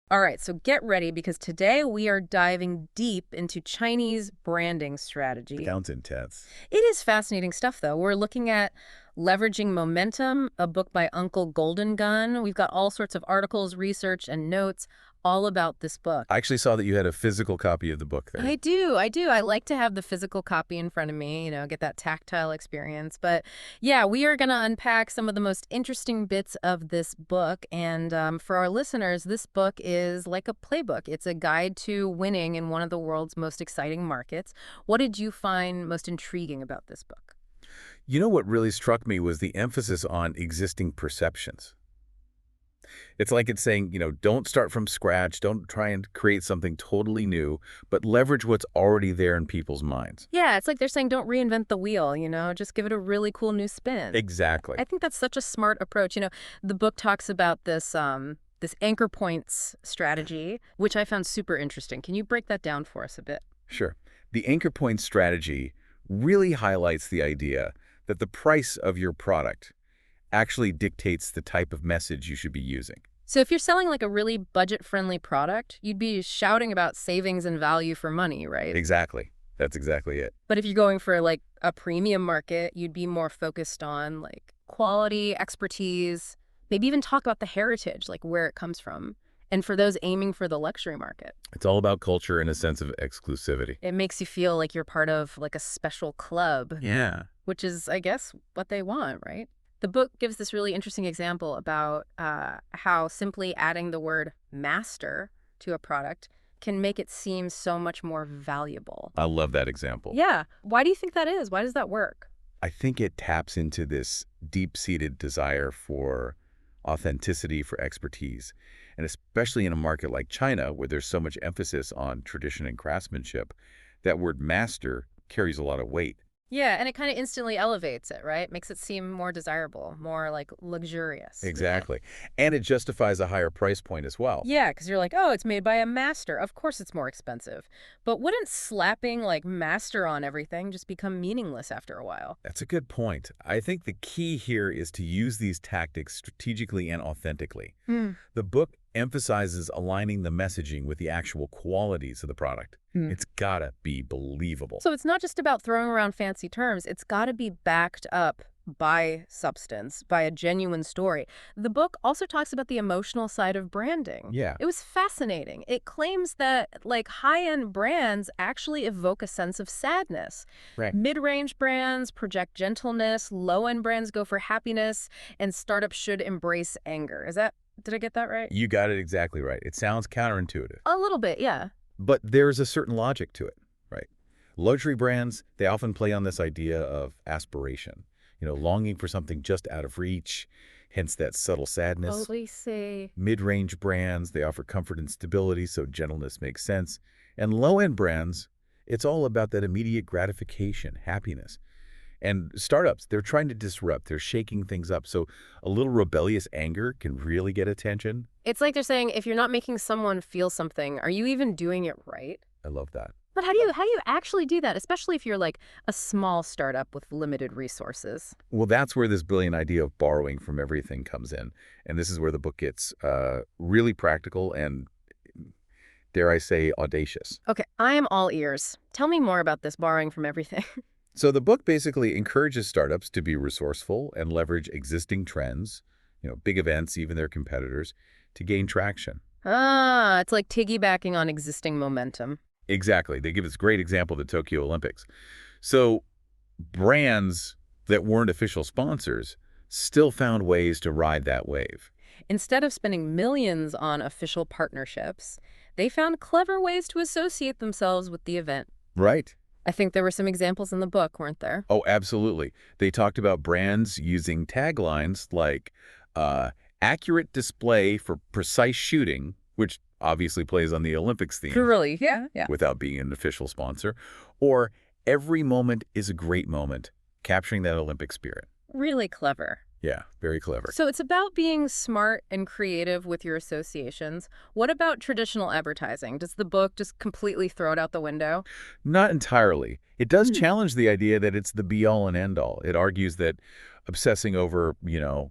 All right, so get ready because today we are diving deep into Chinese branding strategy. Sounds intense. It is fascinating stuff, though. We're looking at Leveraging Momentum, a book by Uncle Golden Gun. We've got all sorts of articles, research, and notes all about this book. I actually saw that you had a physical copy of the book there. I do. I do. I like to have the physical copy in front of me, get that tactile experience. But yeah, we are going to unpack some of the most interesting bits of this book. And for our listeners, this book is like a playbook. It's a guide to winning in one of the world's most exciting markets. What did you find most intriguing about this book? You know what really struck me was the emphasis on existing perceptions. It's like it's saying, don't start from scratch, don't try and create something totally new, but leverage what's already there in people's minds. Yeah, it's like they're saying don't reinvent the wheel, just give it a really cool new spin. Exactly. I think that's such a smart approach. The book talks about this anchor points strategy, which I found super interesting. Can you break that down for us a bit? Sure. The anchor point strategy really highlights the idea that the price of your product actually dictates the type of message you should be using. So if you're selling like a really budget-friendly product, you'd be shouting about savings and value for money, right? Exactly. That's exactly it. But if you're going for like a premium market, you'd be more focused on like quality, expertise, maybe even talk about the heritage, like where it comes from. And for those aiming for the luxury market, It's all about culture and a sense of exclusivity. it makes you feel like you're part of like a special club, Yeah. which is, I guess, what they want, right? The book gives this really interesting example about how simply adding the word master to a product can make it seem so much more valuable. I love that example. Yeah. Why do you think that is? Why does that work? I think it taps into this deep-seated desire for authenticity, for expertise, and especially in a market like China, where there's so much emphasis on tradition and craftsmanship, that word master carries a lot of weight. Yeah, and it kind of instantly elevates it, right? Makes it seem more desirable, more like luxurious. Exactly. And it justifies a higher price point as well. Yeah, because you're like, oh, it's made by a master. Of course it's more expensive. But wouldn't slapping like master on everything just become meaningless after a while? That's a good point. I think the key here is to use these tactics strategically and authentically. The book emphasizes aligning the messaging with the actual qualities of the product. It's gotta be believable. So it's not just about throwing around fancy terms. It's got to be backed up by substance, by a genuine story. The book also talks about the emotional side of branding. Yeah. It was fascinating. It claims that like high-end brands actually evoke a sense of sadness. Right. Mid-range brands project gentleness, low-end brands go for happiness, and startups should embrace anger. Did I get that right? You got it exactly right. It sounds counterintuitive, A little bit, yeah. but there's a certain logic to it, right? Luxury brands, they often play on this idea of aspiration, longing for something just out of reach, hence that subtle sadness. Totally see. Mid-range brands, they offer comfort and stability, so gentleness makes sense. And low-end brands, it's all about that immediate gratification, happiness. And startups, they're trying to disrupt. They're shaking things up. So a little rebellious anger can really get attention. It's like they're saying, if you're not making someone feel something, are you even doing it right? I love that. But how do you actually do that, especially if you're like a small startup with limited resources? Well, that's where this brilliant idea of borrowing from everything comes in. And this is where the book gets really practical and, dare I say, audacious. Okay, I am all ears. Tell me more about this borrowing from everything. So the book basically encourages startups to be resourceful and leverage existing trends, big events, even their competitors, to gain traction. It's like piggybacking on existing momentum. Exactly. They give this great example of the Tokyo Olympics. So brands that weren't official sponsors still found ways to ride that wave. Instead of spending millions on official partnerships, they found clever ways to associate themselves with the event. Right. I think there were some examples in the book, weren't there? Oh, absolutely. They talked about brands using taglines like accurate display for precise shooting, which obviously plays on the Olympics theme. Really? Yeah. Without being an official sponsor, or every moment is a great moment, capturing that Olympic spirit. Really clever. Yeah, very clever. So it's about being smart and creative with your associations. What about traditional advertising? Does the book just completely throw it out the window? Not entirely. It does challenge the idea that it's the be-all and end-all. It argues that Obsessing over,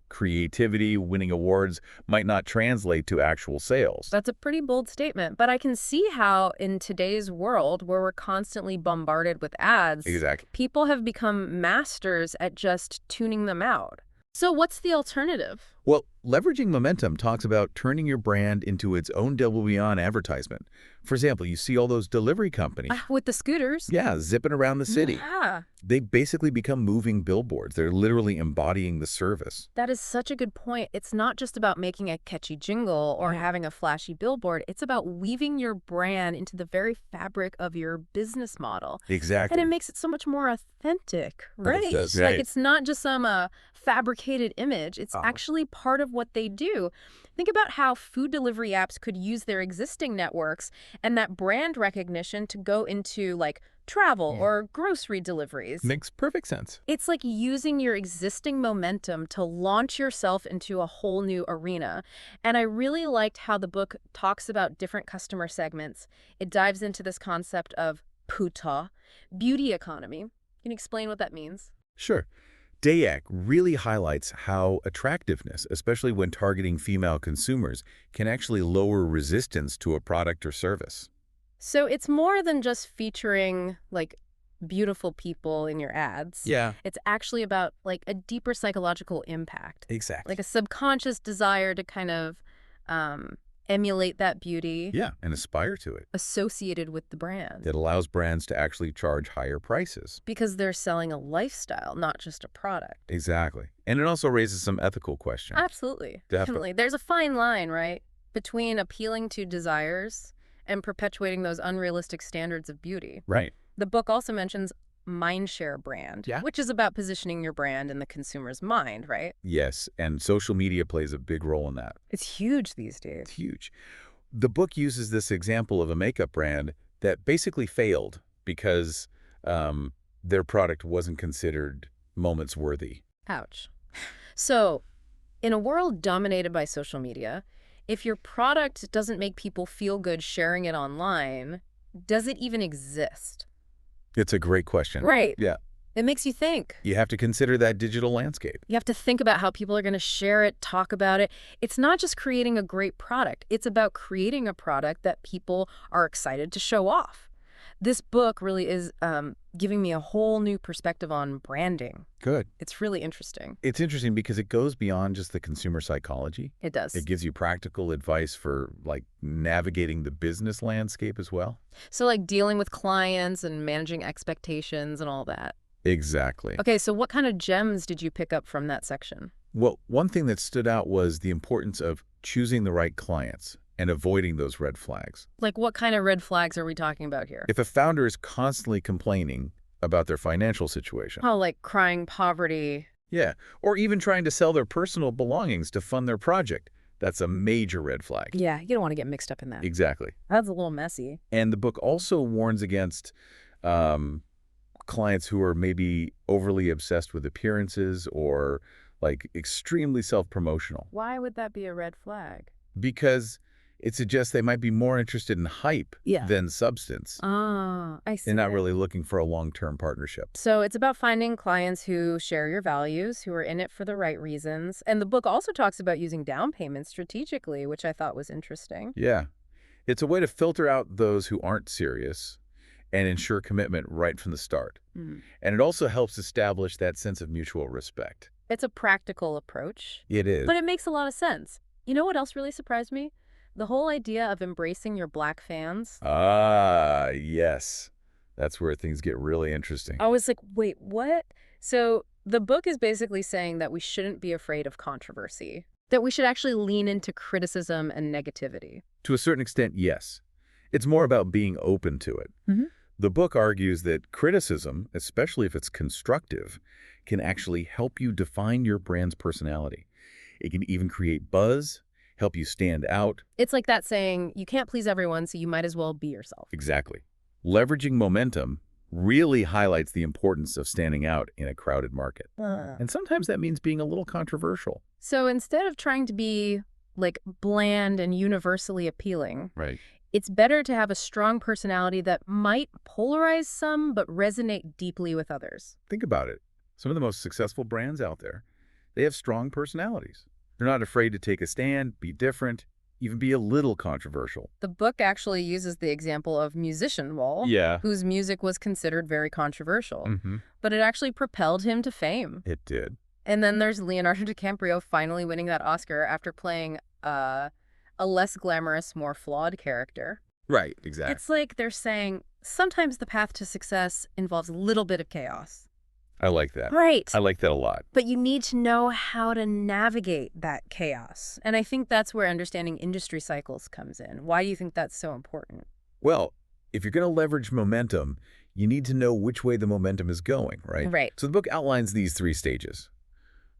creativity, winning awards might not translate to actual sales. That's a pretty bold statement, but I can see how in today's world where we're constantly bombarded with ads, Exactly. people have become masters at just tuning them out. So what's the alternative? Well, leveraging momentum talks about turning your brand into its own double beyond advertisement. For example, you see all those delivery companies. With the scooters? Yeah, zipping around the city. Yeah. They basically become moving billboards. They're literally embodying the service. That is such a good point. It's not just about making a catchy jingle or having a flashy billboard. It's about weaving your brand into the very fabric of your business model. Exactly. And it makes it so much more authentic, right? It does, Like right. it's not just some fabricated image. It's actually part of what they do. Think about how food delivery apps could use their existing networks and that brand recognition to go into like travel or grocery deliveries. Makes perfect sense. It's like using your existing momentum to launch yourself into a whole new arena. And I really liked how the book talks about different customer segments. It dives into this concept of puta, beauty economy. Can you explain what that means? Sure. Dayak really highlights how attractiveness, especially when targeting female consumers, can actually lower resistance to a product or service. So it's more than just featuring like beautiful people in your ads. Yeah, It's actually about like a deeper psychological impact, exactly. like a subconscious desire to kind of emulate that beauty Yeah, and aspire to it. associated with the brand It allows brands to actually charge higher prices. because they're selling a lifestyle, not just a product. Exactly. And it also raises some ethical questions. Absolutely. Definitely. There's a fine line, right, between appealing to desires and perpetuating those unrealistic standards of beauty. Right. The book also mentions mindshare brand, Yeah. which is about positioning your brand in the consumer's mind, right? Yes, and social media plays a big role in that. It's huge these days. It's huge. The book uses this example of a makeup brand that basically failed because their product wasn't considered moments worthy. Ouch. So, in a world dominated by social media, if your product doesn't make people feel good sharing it online, does it even exist? It's a great question. Right. Yeah. It makes you think. You have to consider that digital landscape. You have to think about how people are going to share it, talk about it. It's not just creating a great product. It's about creating a product that people are excited to show off. This book really is giving me a whole new perspective on branding. Good. It's really interesting. It's interesting because it goes beyond just the consumer psychology. It does. It gives you practical advice for like navigating the business landscape as well. So like dealing with clients and managing expectations and all that. Exactly. Okay, so what kind of gems did you pick up from that section? Well, one thing that stood out was the importance of choosing the right clients and avoiding those red flags. Like what kind of red flags are we talking about here? If a founder is constantly complaining about their financial situation, Oh, like crying poverty. yeah, or even trying to sell their personal belongings to fund their project, that's a major red flag. Yeah, you don't want to get mixed up in that. Exactly. That's a little messy. And the book also warns against clients who are maybe overly obsessed with appearances or like extremely self-promotional, Why would that be a red flag? because it suggests they might be more interested in hype Yeah. than substance. Ah, I see. They're not really looking for a long-term partnership. So it's about finding clients who share your values, who are in it for the right reasons. And the book also talks about using down payments strategically, which I thought was interesting. Yeah. It's a way to filter out those who aren't serious and ensure commitment right from the start. Mm. And it also helps establish that sense of mutual respect. It's a practical approach, It is. but it makes a lot of sense. You know what else really surprised me? The whole idea of embracing your Black fans. Ah, yes. That's where things get really interesting. I was like, wait, what? So the book is basically saying that we shouldn't be afraid of controversy, that we should actually lean into criticism and negativity. To a certain extent, yes. It's more about being open to it. Mhm. The book argues that criticism, especially if it's constructive, can actually help you define your brand's personality. It can even create buzz, help you stand out. It's like that saying, you can't please everyone, so you might as well be yourself. Exactly. Leveraging momentum really highlights the importance of standing out in a crowded market. And sometimes that means being a little controversial. So instead of trying to be like bland and universally appealing, Right. it's better to have a strong personality that might polarize some but resonate deeply with others. Think about it. Some of the most successful brands out there, they have strong personalities. They're not afraid to take a stand, be different, even be a little controversial. The book actually uses the example of musician Wall, Yeah. whose music was considered very controversial, Mm-hmm. but it actually propelled him to fame. It did. And then there's Leonardo DiCaprio finally winning that Oscar after playing a less glamorous, more flawed character. Right, exactly. It's like they're saying sometimes the path to success involves a little bit of chaos. I like that. Right. I like that a lot. But you need to know how to navigate that chaos. And I think that's where understanding industry cycles comes in. Why do you think that's so important? Well, if you're going to leverage momentum, you need to know which way the momentum is going, right? Right. So the book outlines these 3 stages.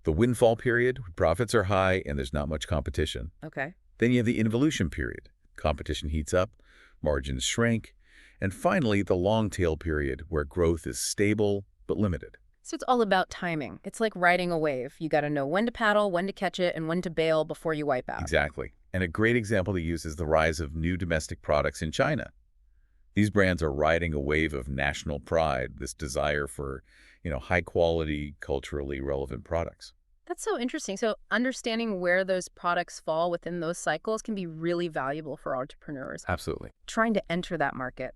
The windfall period, when profits are high and there's not much competition. Okay. Then you have the involution period. Competition heats up, margins shrink. And finally, the long tail period, where growth is stable but limited. So it's all about timing. It's like riding a wave. You got to know when to paddle, when to catch it, and when to bail before you wipe out. Exactly. And a great example to use is the rise of new domestic products in China. These brands are riding a wave of national pride, this desire for, high-quality, culturally relevant products. That's so interesting. So understanding where those products fall within those cycles can be really valuable for entrepreneurs Absolutely. trying to enter that market.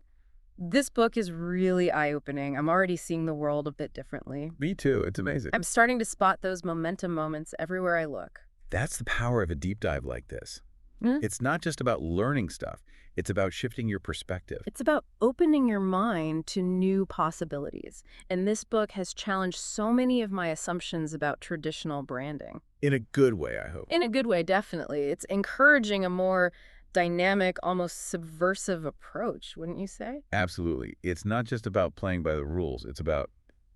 This book is really eye-opening. I'm already seeing the world a bit differently. Me too. It's amazing. I'm starting to spot those momentum moments everywhere I look. That's the power of a deep dive like this. Hmm? It's not just about learning stuff. It's about shifting your perspective. It's about opening your mind to new possibilities. And this book has challenged so many of my assumptions about traditional branding. In a good way, I hope. In a good way, definitely. It's encouraging a more dynamic, almost subversive approach, wouldn't you say? Absolutely. It's not just about playing by the rules. It's about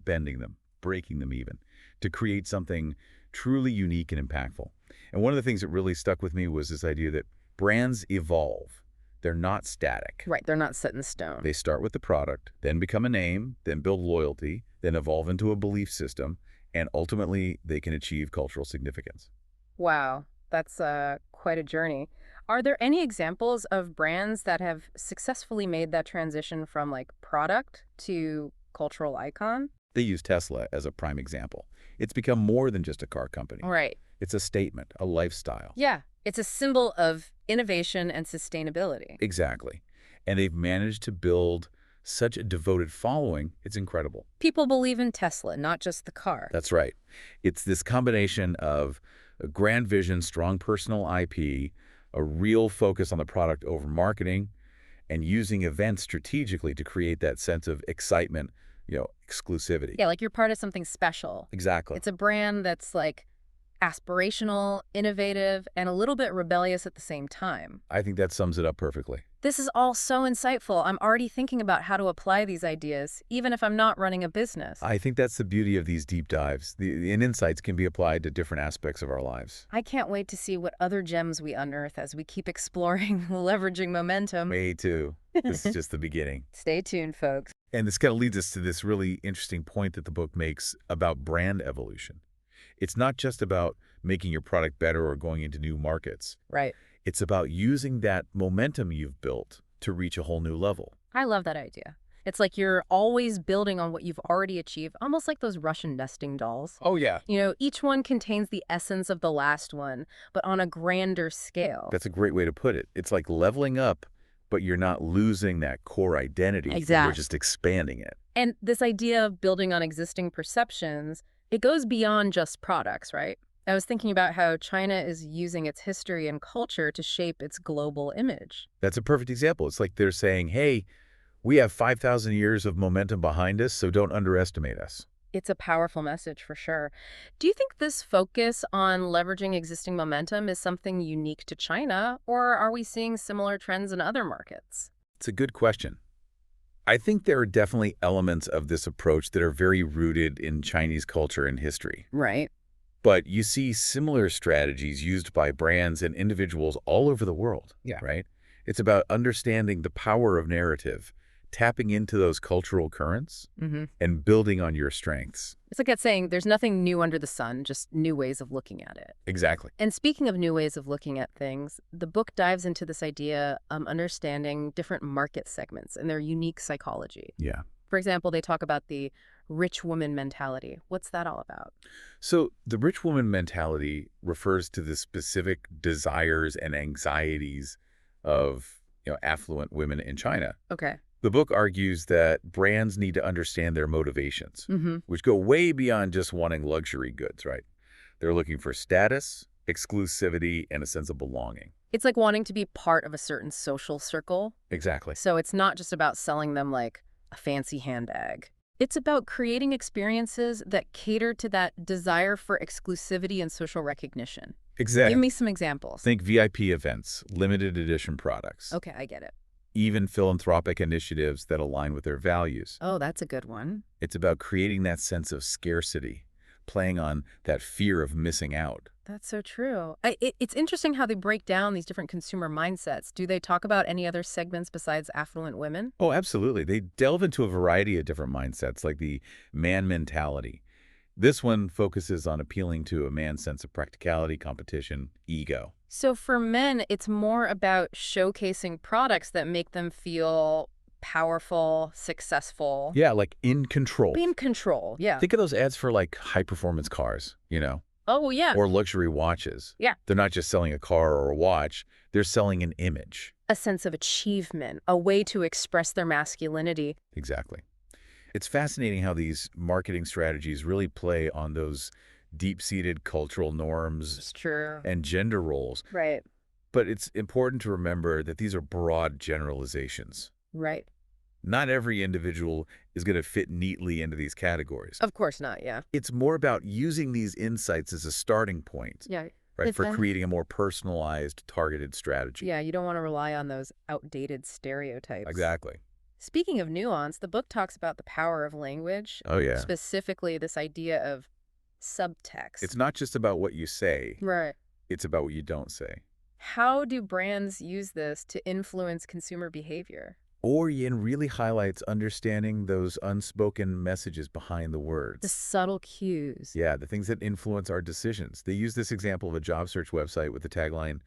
bending them, breaking them even, to create something truly unique and impactful. And one of the things that really stuck with me was this idea that brands evolve. They're not static. Right, they're not set in stone. They start with the product, then become a name, then build loyalty, then evolve into a belief system, and ultimately they can achieve cultural significance. Wow, that's quite a journey. Are there any examples of brands that have successfully made that transition from like product to cultural icon? They use Tesla as a prime example. It's become more than just a car company. Right. It's a statement, a lifestyle. Yeah, it's a symbol of innovation and sustainability. Exactly. And they've managed to build such a devoted following, it's incredible. People believe in Tesla, not just the car. That's right. It's this combination of a grand vision, strong personal IP, a real focus on the product over marketing, and using events strategically to create that sense of excitement, exclusivity. Yeah, like you're part of something special. Exactly. It's a brand that's like aspirational, innovative, and a little bit rebellious at the same time. I think that sums it up perfectly. This is all so insightful. I'm already thinking about how to apply these ideas, even if I'm not running a business. I think that's the beauty of these deep dives. The insights can be applied to different aspects of our lives. I can't wait to see what other gems we unearth as we keep exploring leveraging momentum. Me too. This is just the beginning. Stay tuned, folks. And this kind of leads us to this really interesting point that the book makes about brand evolution. It's not just about making your product better or going into new markets. Right. It's about using that momentum you've built to reach a whole new level. I love that idea. It's like you're always building on what you've already achieved, almost like those Russian nesting dolls. Oh, yeah. Each one contains the essence of the last one, but on a grander scale. That's a great way to put it. It's like leveling up, but you're not losing that core identity. Exactly. You're just expanding it. And this idea of building on existing perceptions, it goes beyond just products, right? I was thinking about how China is using its history and culture to shape its global image. That's a perfect example. It's like they're saying, hey, we have 5,000 years of momentum behind us, so don't underestimate us. It's a powerful message for sure. Do you think this focus on leveraging existing momentum is something unique to China, or are we seeing similar trends in other markets? It's a good question. I think there are definitely elements of this approach that are very rooted in Chinese culture and history. Right. But you see similar strategies used by brands and individuals all over the world, right? It's about understanding the power of narrative, tapping into those cultural currents, and building on your strengths. It's like that saying, there's nothing new under the sun, just new ways of looking at it. Exactly. And speaking of new ways of looking at things, the book dives into this idea of understanding different market segments and their unique psychology. Yeah. For example, they talk about the rich woman mentality. What's that all about? So the rich woman mentality refers to the specific desires and anxieties of, affluent women in China. Okay. The book argues that brands need to understand their motivations, Mm-hmm. which go way beyond just wanting luxury goods, right? They're looking for status, exclusivity, and a sense of belonging. It's like wanting to be part of a certain social circle. Exactly. So it's not just about selling them like a fancy handbag. It's about creating experiences that cater to that desire for exclusivity and social recognition. Give Exactly. me some examples. Think VIP events, limited edition products, Okay, I get it. even philanthropic initiatives that align with their values. Oh, that's a good one. It's about creating that sense of scarcity, playing on that fear of missing out. That's so true. It's interesting how they break down these different consumer mindsets. Do they talk about any other segments besides affluent women? Oh, absolutely. They delve into a variety of different mindsets, like the man mentality. This one focuses on appealing to a man's sense of practicality, competition, ego. So for men, it's more about showcasing products that make them feel powerful, successful, Yeah, like in control. be in control. Yeah. Think of those ads for like high-performance cars, Oh, yeah. or luxury watches. Yeah. They're not just selling a car or a watch, they're selling an image. A sense of achievement, a way to express their masculinity. Exactly. It's fascinating how these marketing strategies really play on those deep-seated cultural norms It's true. and gender roles. Right. But it's important to remember that these are broad generalizations. Right. Not every individual is going to fit neatly into these categories. Of course not. Yeah. It's more about using these insights as a starting point, Yeah. right, for Then- creating a more personalized, targeted strategy. Yeah, you don't want to rely on those outdated stereotypes. Exactly. Speaking of nuance, the book talks about the power of language, Oh, yeah. specifically this idea of subtext. It's not just about what you say. Right. It's about what you don't say. How do brands use this to influence consumer behavior? Orion really highlights understanding those unspoken messages behind the words. The subtle cues. Yeah, the things that influence our decisions. They use this example of a job search website with the tagline,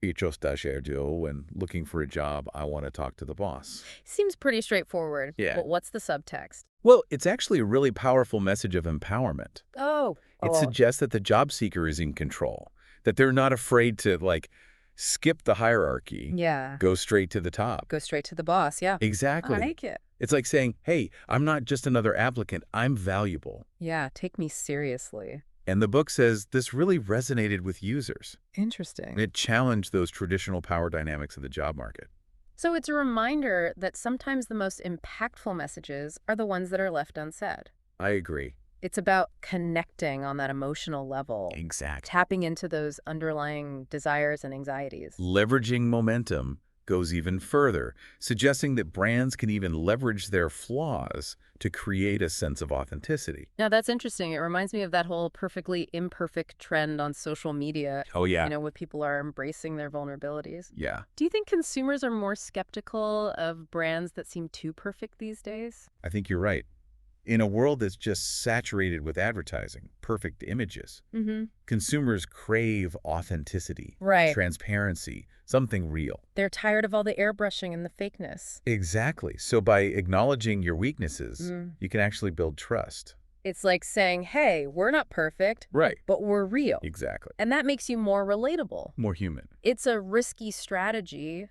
Jinqiang Dashu, when looking for a job, I want to talk to the boss. Seems pretty straightforward. Yeah. But what's the subtext? Well, it's actually a really powerful message of empowerment. Oh. It suggests that the job seeker is in control, that they're not afraid to, skip the hierarchy, Yeah. go straight to the top. Go straight to the boss. Yeah. Exactly. I like it. It's like saying, hey, I'm not just another applicant, I'm valuable. Yeah. Take me seriously. And the book says this really resonated with users. Interesting. It challenged those traditional power dynamics of the job market. So it's a reminder that sometimes the most impactful messages are the ones that are left unsaid. I agree. It's about connecting on that emotional level, Exactly. tapping into those underlying desires and anxieties. Leveraging momentum goes even further, suggesting that brands can even leverage their flaws to create a sense of authenticity. Now, that's interesting. It reminds me of that whole perfectly imperfect trend on social media, Oh, yeah. where people are embracing their vulnerabilities. Yeah, Do you think consumers are more skeptical of brands that seem too perfect these days? I think you're right. In a world that's just saturated with advertising, perfect images, Mm-hmm. consumers crave authenticity, Right. transparency, something real. They're tired of all the airbrushing and the fakeness. Exactly. So by acknowledging your weaknesses, Mm. you can actually build trust. It's like saying, hey, we're not perfect, Right. but we're real. Exactly. And that makes you more relatable. More human. It's a risky strategy,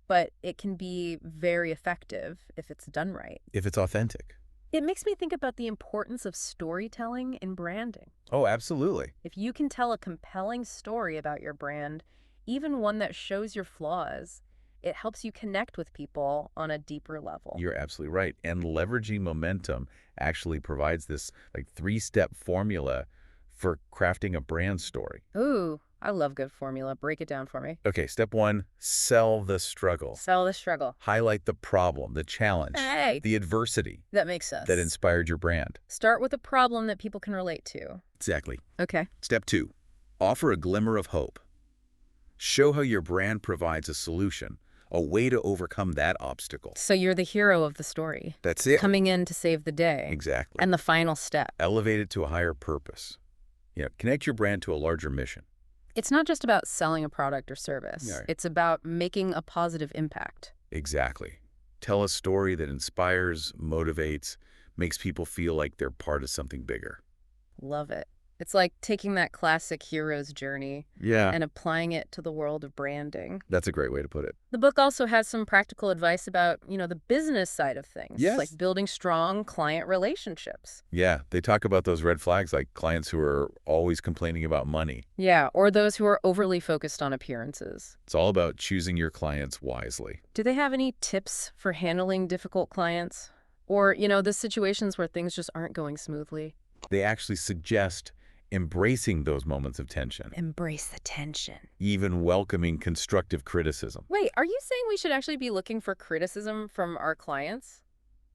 but it can be very effective if it's done right. If it's authentic. It makes me think about the importance of storytelling in branding. Oh, absolutely. If you can tell a compelling story about your brand, even one that shows your flaws, it helps you connect with people on a deeper level. You're absolutely right. And leveraging momentum actually provides this three-step formula for crafting a brand story. Ooh, I love good formula. Break it down for me. Okay, step one, sell the struggle. Sell the struggle. Highlight the problem, the challenge, Hey, the adversity that makes sense. that inspired your brand. Start with a problem that people can relate to. Exactly. Okay. Step two, offer a glimmer of hope. Show how your brand provides a solution, a way to overcome that obstacle. So you're the hero of the story, That's it. coming in to save the day. Exactly. And the final step. Elevate it to a higher purpose. Connect your brand to a larger mission. It's not just about selling a product or service. Yeah. It's about making a positive impact. Exactly. Tell a story that inspires, motivates, makes people feel like they're part of something bigger. Love it. It's like taking that classic hero's journey Yeah, and applying it to the world of branding. that's a great way to put it. The book also has some practical advice about, the business side of things, like Yes. building strong client relationships. Yeah, they talk about those red flags like clients who are always complaining about money. Yeah, or those who are overly focused on appearances. It's all about choosing your clients wisely. Do they have any tips for handling difficult clients? Or, the situations where things just aren't going smoothly? They actually suggest embracing those moments of tension, Embrace the tension. even welcoming constructive criticism. Wait, are you saying we should actually be looking for criticism from our clients?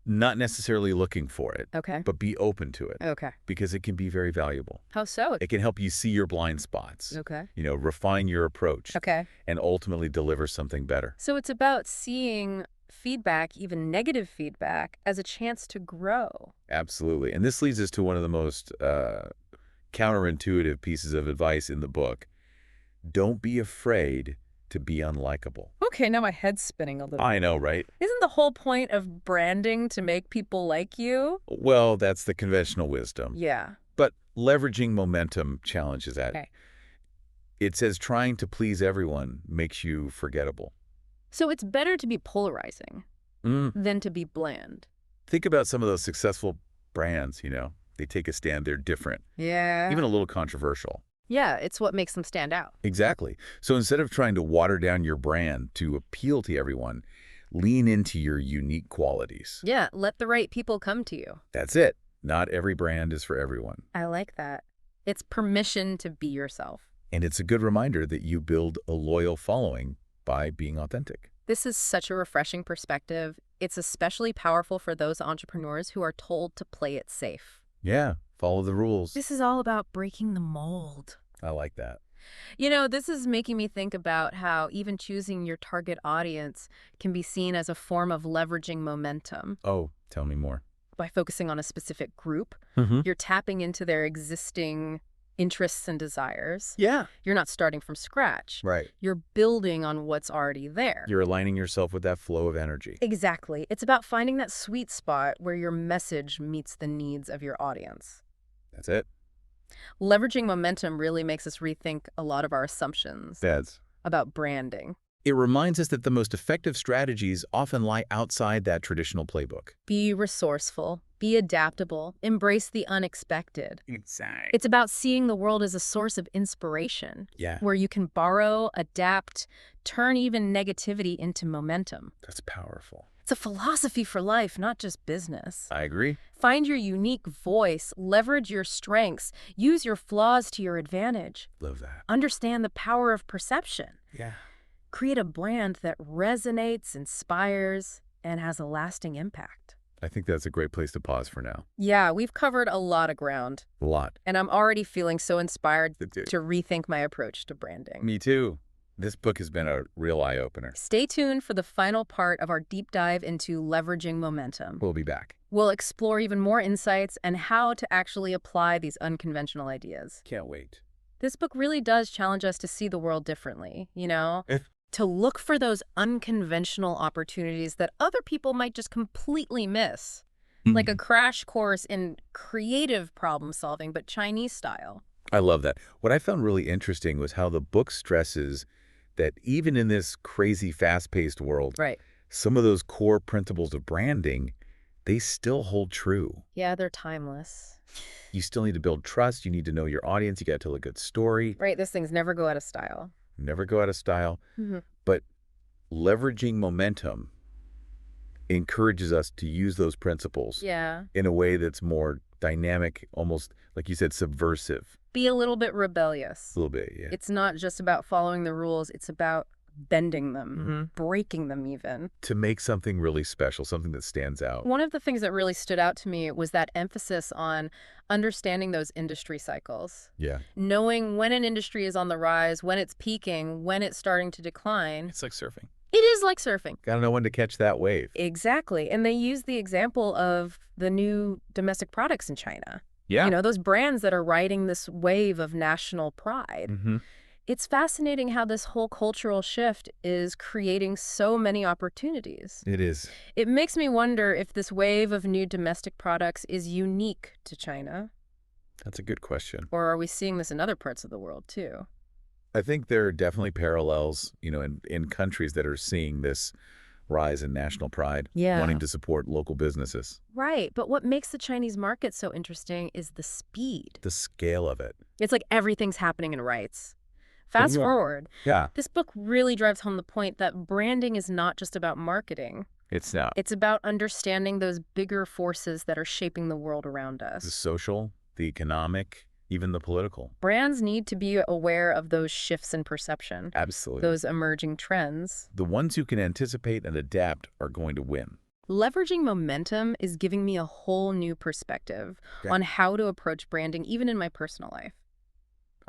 Not necessarily looking for it, Okay. but be open to it Okay. because it can be very valuable. How so? It can help you see your blind spots, Okay. refine your approach, Okay. and ultimately deliver something better. So it's about seeing feedback, even negative feedback, as a chance to grow. Absolutely. And this leads us to one of the most counterintuitive pieces of advice in the book. Don't be afraid to be unlikable. Okay, now my head's spinning a little. I know, right? Isn't the whole point of branding to make people like you? Well, that's the conventional wisdom. Yeah. But leveraging momentum challenges that. Okay. It says trying to please everyone makes you forgettable. So it's better to be polarizing than to be bland. Think about some of those successful brands, They take a stand, they're different, Yeah. even a little controversial. Yeah, it's what makes them stand out. Exactly. So instead of trying to water down your brand to appeal to everyone, lean into your unique qualities. Yeah, let the right people come to you. That's it. Not every brand is for everyone. I like that. It's permission to be yourself. And it's a good reminder that you build a loyal following by being authentic. This is such a refreshing perspective. It's especially powerful for those entrepreneurs who are told to play it safe. Yeah, follow the rules. This is all about breaking the mold. I like that. This is making me think about how even choosing your target audience can be seen as a form of leveraging momentum. Oh, tell me more. By focusing on a specific group, Mm-hmm. you're tapping into their existing interests and desires. Yeah. You're not starting from scratch. Right. You're building on what's already there. You're aligning yourself with that flow of energy. Exactly. It's about finding that sweet spot where your message meets the needs of your audience. That's it. Leveraging momentum really makes us rethink a lot of our assumptions about branding. It reminds us that the most effective strategies often lie outside that traditional playbook. Be resourceful, be adaptable, embrace the unexpected. Exactly. It's about seeing the world as a source of inspiration, Yeah, where you can borrow, adapt, turn even negativity into momentum. that's powerful. It's a philosophy for life, not just business. I agree. Find your unique voice, leverage your strengths, use your flaws to your advantage. Love that. Understand the power of perception. Yeah. Create a brand that resonates, inspires, and has a lasting impact. I think that's a great place to pause for now. Yeah, we've covered a lot of ground, A lot. and I'm already feeling so inspired To do. to rethink my approach to branding. Me too. This book has been a real eye-opener. Stay tuned for the final part of our deep dive into leveraging momentum. We'll be back. We'll explore even more insights and how to actually apply these unconventional ideas. Can't wait. This book really does challenge us to see the world differently, If- to look for those unconventional opportunities that other people might just completely miss. Like a crash course in creative problem solving, but Chinese style. I love that. What I found really interesting was how the book stresses that even in this crazy fast-paced world, Right. some of those core principles of branding, they still hold true. Yeah, they're timeless. You still need to build trust. You need to know your audience. You got to tell a good story. Right, these things never go out of style. Never go out of style. Mm-hmm. But leveraging momentum encourages us to use those principles Yeah. in a way that's more dynamic, almost, like you said, subversive. Be a little bit rebellious. A little bit, yeah. It's not just about following the rules, it's about bending them, breaking them even. To make something really special, something that stands out. One of the things that really stood out to me was that emphasis on understanding those industry cycles. Yeah. Knowing when an industry is on the rise, when it's peaking, when it's starting to decline. It's like surfing. It is like surfing. Got to know when to catch that wave. Exactly. And they use the example of the new domestic products in China. Yeah. Those brands that are riding this wave of national pride. Mm-hmm. It's fascinating how this whole cultural shift is creating so many opportunities. It is. It makes me wonder if this wave of new domestic products is unique to China, That's a good question. or are we seeing this in other parts of the world too? I think there are definitely parallels, in countries that are seeing this rise in national pride, Yeah. wanting to support local businesses. Right, but what makes the Chinese market so interesting is the speed. The scale of it. It's like everything's happening in rights. Fast Yeah. forward, Yeah, this book really drives home the point that branding is not just about marketing. it's now. It's about understanding those bigger forces that are shaping the world around The us. social, the economic, even the political. Brands need to be aware of those shifts in perception, Absolutely. those emerging trends. The ones who can anticipate and adapt are going to win. Leveraging momentum is giving me a whole new perspective Okay. on how to approach branding, even in my personal life.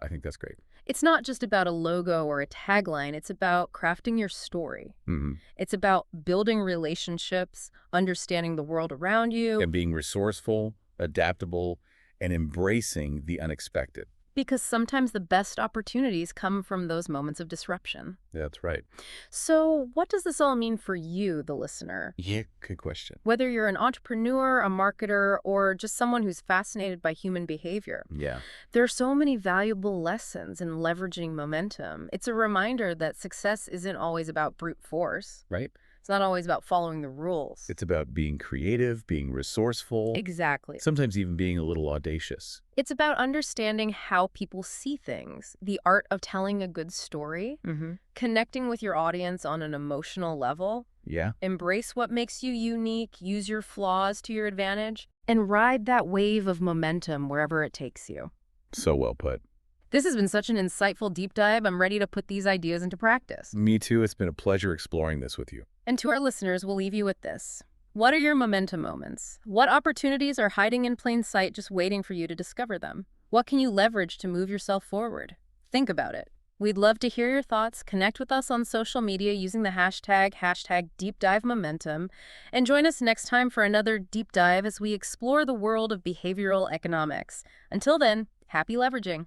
I think that's great. It's not just about a logo or a tagline. It's about crafting your story. Hmm. It's about building relationships, understanding the world around you, And being resourceful, adaptable, and embracing the unexpected. because sometimes the best opportunities come from those moments of disruption. That's right. So, what does this all mean for you, the listener? Yeah, good question. Whether you're an entrepreneur, a marketer, or just someone who's fascinated by human behavior, Yeah. there are so many valuable lessons in leveraging momentum. It's a reminder that success isn't always about brute force. Right? It's not always about following the rules. It's about being creative, being resourceful, Exactly. sometimes even being a little audacious. It's about understanding how people see things, the art of telling a good story, connecting with your audience on an emotional level, Yeah? embrace what makes you unique, use your flaws to your advantage, and ride that wave of momentum wherever it takes you. So well put. This has been such an insightful deep dive. I'm ready to put these ideas into practice. Me too. It's been a pleasure exploring this with you. And to our listeners, we'll leave you with this. What are your momentum moments? What opportunities are hiding in plain sight just waiting for you to discover them? What can you leverage to move yourself forward? Think about it. We'd love to hear your thoughts. Connect with us on social media using the hashtag #DeepDiveMomentum. And join us next time for another deep dive as we explore the world of behavioral economics. Until then, happy leveraging.